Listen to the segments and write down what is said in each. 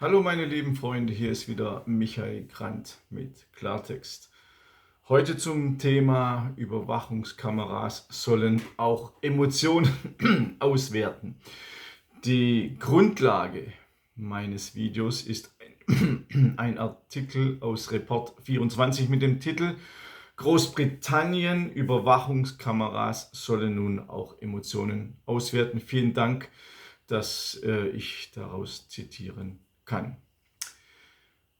Hallo meine lieben Freunde, hier ist wieder Michael Grant mit Klartext. Heute zum Thema Überwachungskameras sollen auch Emotionen auswerten. Die Grundlage meines Videos ist ein Artikel aus Report 24 mit dem Titel Großbritannien Überwachungskameras sollen nun auch Emotionen auswerten. Vielen Dank, dass ich daraus zitieren kann.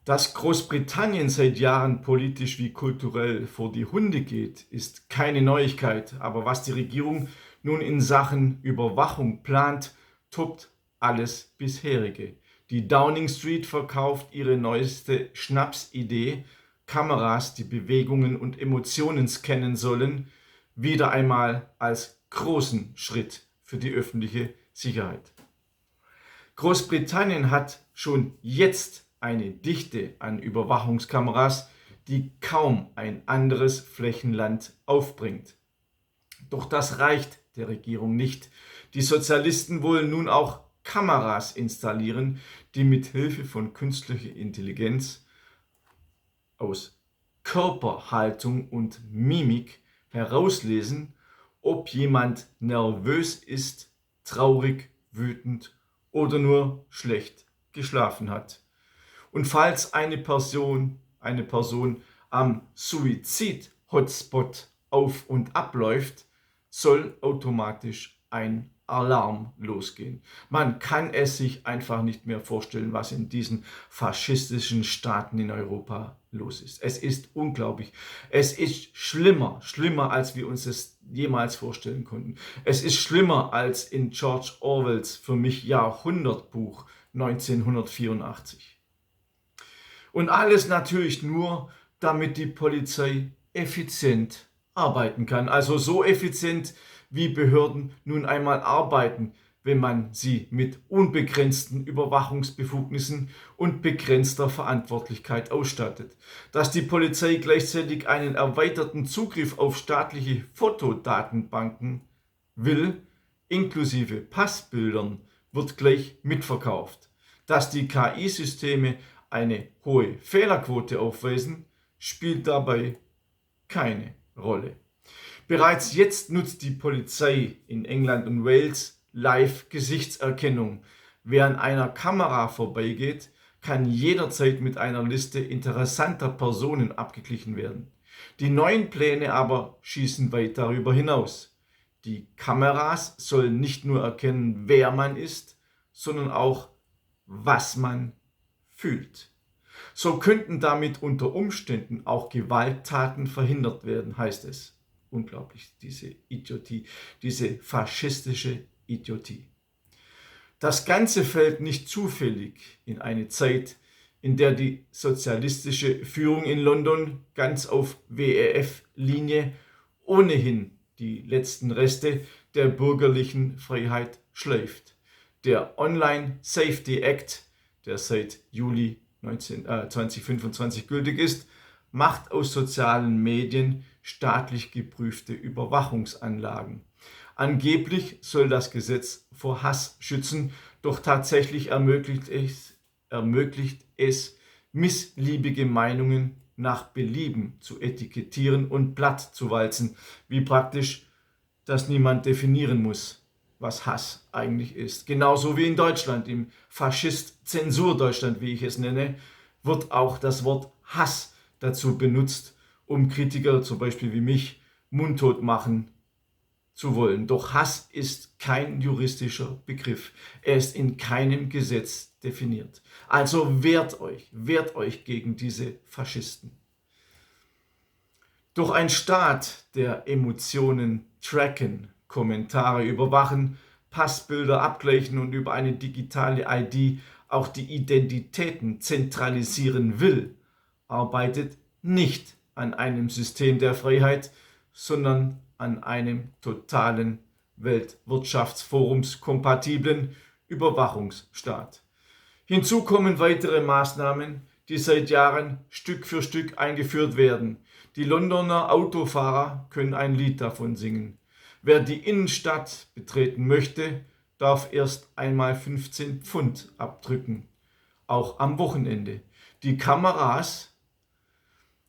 Dass Großbritannien seit Jahren politisch wie kulturell vor die Hunde geht, ist keine Neuigkeit. Aber was die Regierung nun in Sachen Überwachung plant, toppt alles bisherige. Die Downing Street verkauft ihre neueste Schnapsidee, Kameras, die Bewegungen und Emotionen scannen sollen, wieder einmal als großen Schritt für die öffentliche Sicherheit. Großbritannien hat schon jetzt eine Dichte an Überwachungskameras, die kaum ein anderes Flächenland aufbringt. Doch das reicht der Regierung nicht. Die Sozialisten wollen nun auch Kameras installieren, die mit Hilfe von künstlicher Intelligenz aus Körperhaltung und Mimik herauslesen, ob jemand nervös ist, traurig, wütend oder nur schlecht geschlafen hat. Und falls eine Person am Suizid-Hotspot auf und abläuft, soll automatisch ein Alarm losgehen. Man kann es sich einfach nicht mehr vorstellen, was in diesen faschistischen Staaten in Europa los ist. Es ist unglaublich. Es ist schlimmer, als wir uns es jemals vorstellen konnten. Es ist schlimmer als in George Orwells für mich Jahrhundertbuch 1984. Und alles natürlich nur, damit die Polizei effizient arbeiten kann. Also so effizient, wie Behörden nun einmal arbeiten, wenn man sie mit unbegrenzten Überwachungsbefugnissen und begrenzter Verantwortlichkeit ausstattet. Dass die Polizei gleichzeitig einen erweiterten Zugriff auf staatliche Fotodatenbanken will, inklusive Passbildern, wird gleich mitverkauft. Dass die KI-Systeme eine hohe Fehlerquote aufweisen, spielt dabei keine Rolle. Bereits jetzt nutzt die Polizei in England und Wales Live-Gesichtserkennung. Wer an einer Kamera vorbeigeht, kann jederzeit mit einer Liste interessanter Personen abgeglichen werden. Die neuen Pläne aber schießen weit darüber hinaus. Die Kameras sollen nicht nur erkennen, wer man ist, sondern auch, was man fühlt. So könnten damit unter Umständen auch Gewalttaten verhindert werden, heißt es. Unglaublich, diese Idiotie, diese faschistische Idiotie. Das Ganze fällt nicht zufällig in eine Zeit, in der die sozialistische Führung in London ganz auf WEF-Linie ohnehin die letzten Reste der bürgerlichen Freiheit schleift. Der Online Safety Act, der seit Juli 2025 gültig ist, macht aus sozialen Medien staatlich geprüfte Überwachungsanlagen. Angeblich soll das Gesetz vor Hass schützen, doch tatsächlich ermöglicht es, missliebige Meinungen nach Belieben zu etikettieren und platt zu walzen, wie praktisch, dass niemand definieren muss, was Hass eigentlich ist. Genauso wie in Deutschland, im Faschist-Zensur-Deutschland, wie ich es nenne, wird auch das Wort Hass dazu benutzt, um Kritiker, zum Beispiel wie mich, mundtot machen zu wollen. Doch Hass ist kein juristischer Begriff. Er ist in keinem Gesetz definiert. Also wehrt euch gegen diese Faschisten. Doch ein Staat, der Emotionen tracken, Kommentare überwachen, Passbilder abgleichen und über eine digitale ID auch die Identitäten zentralisieren will, arbeitet nicht an einem System der Freiheit, sondern an einem totalen Weltwirtschaftsforums-kompatiblen Überwachungsstaat. Hinzu kommen weitere Maßnahmen, die seit Jahren Stück für Stück eingeführt werden. Die Londoner Autofahrer können ein Lied davon singen. Wer die Innenstadt betreten möchte, darf erst einmal 15 Pfund abdrücken. auch am Wochenende. Die Kameras,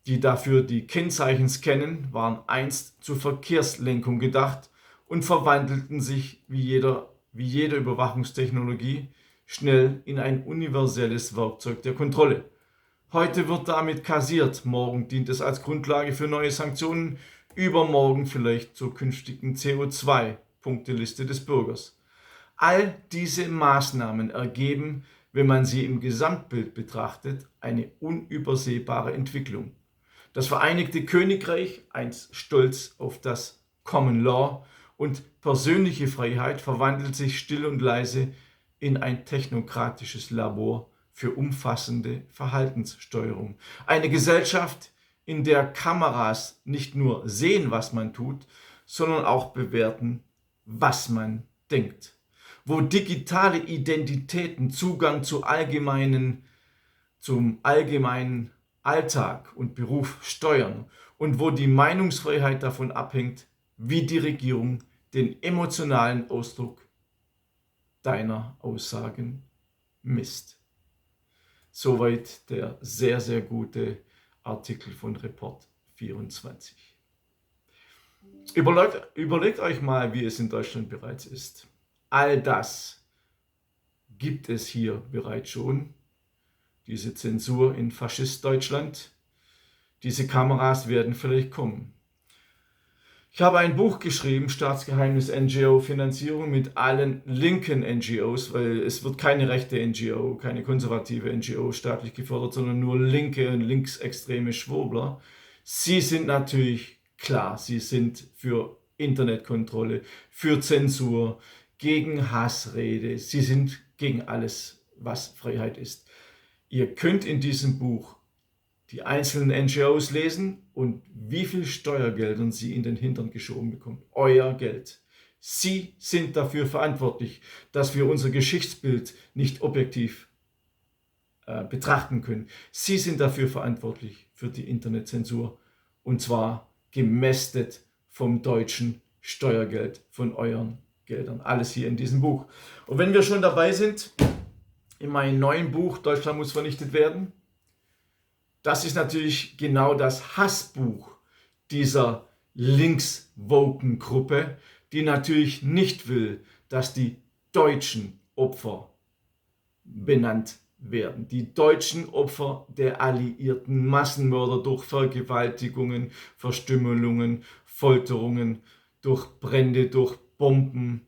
die dafür die Kennzeichen scannen, waren einst zur Verkehrslenkung gedacht und verwandelten sich wie jede Überwachungstechnologie schnell in ein universelles Werkzeug der Kontrolle. Heute wird damit kassiert, morgen dient es als Grundlage für neue Sanktionen, übermorgen vielleicht zur künftigen CO2-Punkteliste des Bürgers. All diese Maßnahmen ergeben, wenn man sie im Gesamtbild betrachtet, eine unübersehbare Entwicklung. Das Vereinigte Königreich, einst stolz auf das Common Law und persönliche Freiheit, verwandelt sich still und leise in ein technokratisches Labor für umfassende Verhaltenssteuerung. Eine Gesellschaft, in der Kameras nicht nur sehen, was man tut, sondern auch bewerten, was man denkt. Wo digitale Identitäten Zugang zum allgemeinen Alltag und Beruf steuern und wo die Meinungsfreiheit davon abhängt, wie die Regierung den emotionalen Ausdruck deiner Aussagen misst. Soweit der sehr, sehr gute Artikel von Report 24. Überlegt euch mal, wie es in Deutschland bereits ist. All das gibt es hier bereits schon. Diese Zensur in Faschist-Deutschland. Diese Kameras werden vielleicht kommen. Ich habe ein Buch geschrieben, Staatsgeheimnis NGO-Finanzierung, mit allen linken NGOs, weil es wird keine rechte NGO, keine konservative NGO staatlich gefördert, sondern nur linke und linksextreme Schwurbler. Sie sind natürlich klar, sie sind für Internetkontrolle, für Zensur, gegen Hassrede, sie sind gegen alles, was Freiheit ist. Ihr könnt in diesem Buch die einzelnen NGOs lesen und wie viel Steuergeldern sie in den Hintern geschoben bekommen. Euer Geld. Sie sind dafür verantwortlich, dass wir unser Geschichtsbild nicht objektiv betrachten können. Sie sind dafür verantwortlich für die Internetzensur und zwar gemästet vom deutschen Steuergeld, von euren Geldern. Alles hier in diesem Buch. Und wenn wir schon dabei sind, in meinem neuen Buch Deutschland muss vernichtet werden, das ist natürlich genau das Hassbuch dieser links-woken-Gruppe, die natürlich nicht will, dass die deutschen Opfer benannt werden. Die deutschen Opfer der alliierten Massenmörder durch Vergewaltigungen, Verstümmelungen, Folterungen, durch Brände, durch Bomben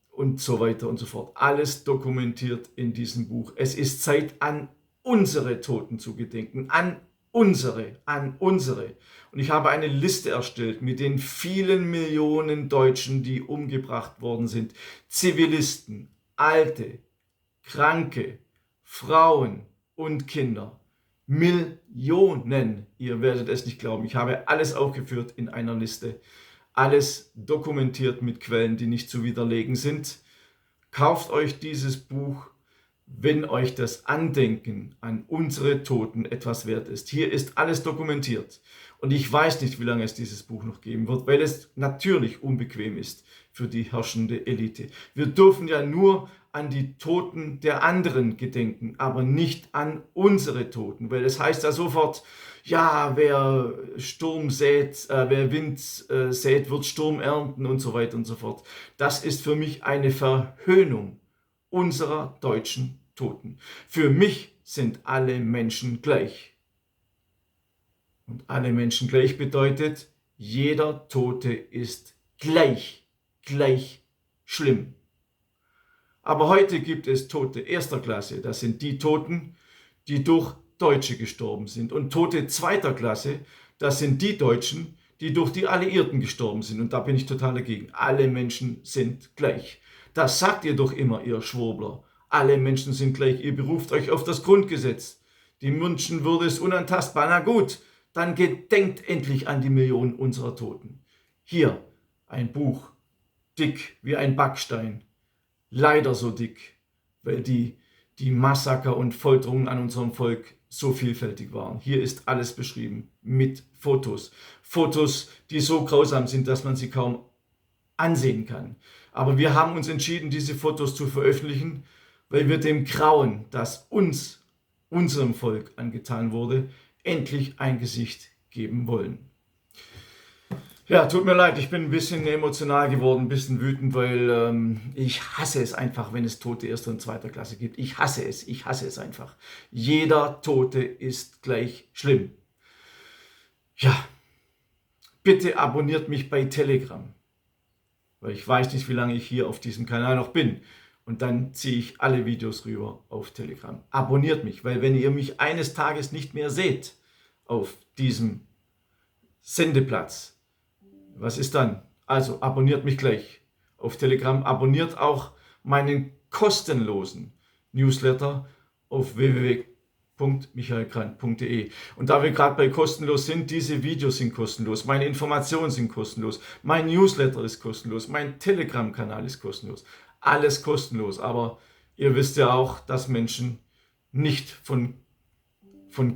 und so weiter und so fort. Alles dokumentiert in diesem Buch. Es ist Zeit, an unsere Toten zu gedenken, an unsere. Und ich habe eine Liste erstellt mit den vielen Millionen Deutschen, die umgebracht worden sind. Zivilisten, Alte, Kranke, Frauen und Kinder. Millionen, ihr werdet es nicht glauben. Ich habe alles aufgeführt in einer Liste. Alles dokumentiert mit Quellen, die nicht zu widerlegen sind. Kauft euch dieses Buch, wenn euch das Andenken an unsere Toten etwas wert ist. Hier ist alles dokumentiert. Und ich weiß nicht, wie lange es dieses Buch noch geben wird, weil es natürlich unbequem ist für die herrschende Elite. Wir dürfen ja nur an die Toten der anderen gedenken, aber nicht an unsere Toten, weil es heißt ja sofort, ja, wer Sturm sät, wer Wind sät, wird Sturm ernten und so weiter und so fort. Das ist für mich eine Verhöhnung unserer deutschen Toten. Für mich sind alle Menschen gleich. Und alle Menschen gleich bedeutet, jeder Tote ist gleich schlimm. Aber heute gibt es Tote erster Klasse. Das sind die Toten, die durch Deutsche gestorben sind. Und Tote zweiter Klasse, das sind die Deutschen, die durch die Alliierten gestorben sind. Und da bin ich total dagegen. Alle Menschen sind gleich. Das sagt ihr doch immer, ihr Schwurbler. Alle Menschen sind gleich. Ihr beruft euch auf das Grundgesetz. Die Menschenwürde ist unantastbar. Na gut, dann gedenkt endlich an die Millionen unserer Toten. Hier ein Buch, dick wie ein Backstein. Leider so dick, weil die Massaker und Folterungen an unserem Volk so vielfältig waren. Hier ist alles beschrieben mit Fotos. Fotos, die so grausam sind, dass man sie kaum ansehen kann. Aber wir haben uns entschieden, diese Fotos zu veröffentlichen, weil wir dem Grauen, das uns unserem Volk angetan wurde, endlich ein Gesicht geben wollen. Ja, tut mir leid, ich bin ein bisschen emotional geworden, ein bisschen wütend, weil ich hasse es einfach, wenn es Tote erster und zweiter Klasse gibt. Ich hasse es einfach. Jeder Tote ist gleich schlimm. Ja, bitte abonniert mich bei Telegram, weil ich weiß nicht, wie lange ich hier auf diesem Kanal noch bin. Und dann ziehe ich alle Videos rüber auf Telegram. Abonniert mich, weil wenn ihr mich eines Tages nicht mehr seht auf diesem Sendeplatz, was ist dann? Also abonniert mich gleich auf Telegram. Abonniert auch meinen kostenlosen Newsletter auf www.michaelgrant.de. Und da wir gerade bei kostenlos sind, diese Videos sind kostenlos, meine Informationen sind kostenlos, mein Newsletter ist kostenlos, mein Telegram-Kanal ist kostenlos. Alles kostenlos, aber ihr wisst ja auch, dass Menschen nicht von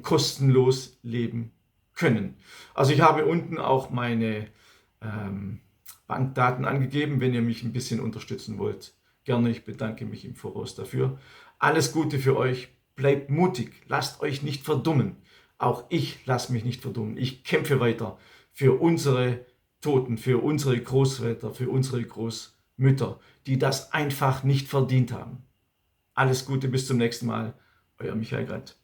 kostenlos leben können. Also ich habe unten auch meine Bankdaten angegeben, wenn ihr mich ein bisschen unterstützen wollt. Gerne, ich bedanke mich im Voraus dafür. Alles Gute für euch, bleibt mutig, lasst euch nicht verdummen. Auch ich lasse mich nicht verdummen. Ich kämpfe weiter für unsere Toten, für unsere Großväter, für unsere Großmütter, die das einfach nicht verdient haben. Alles Gute, bis zum nächsten Mal. Euer Michael Grant.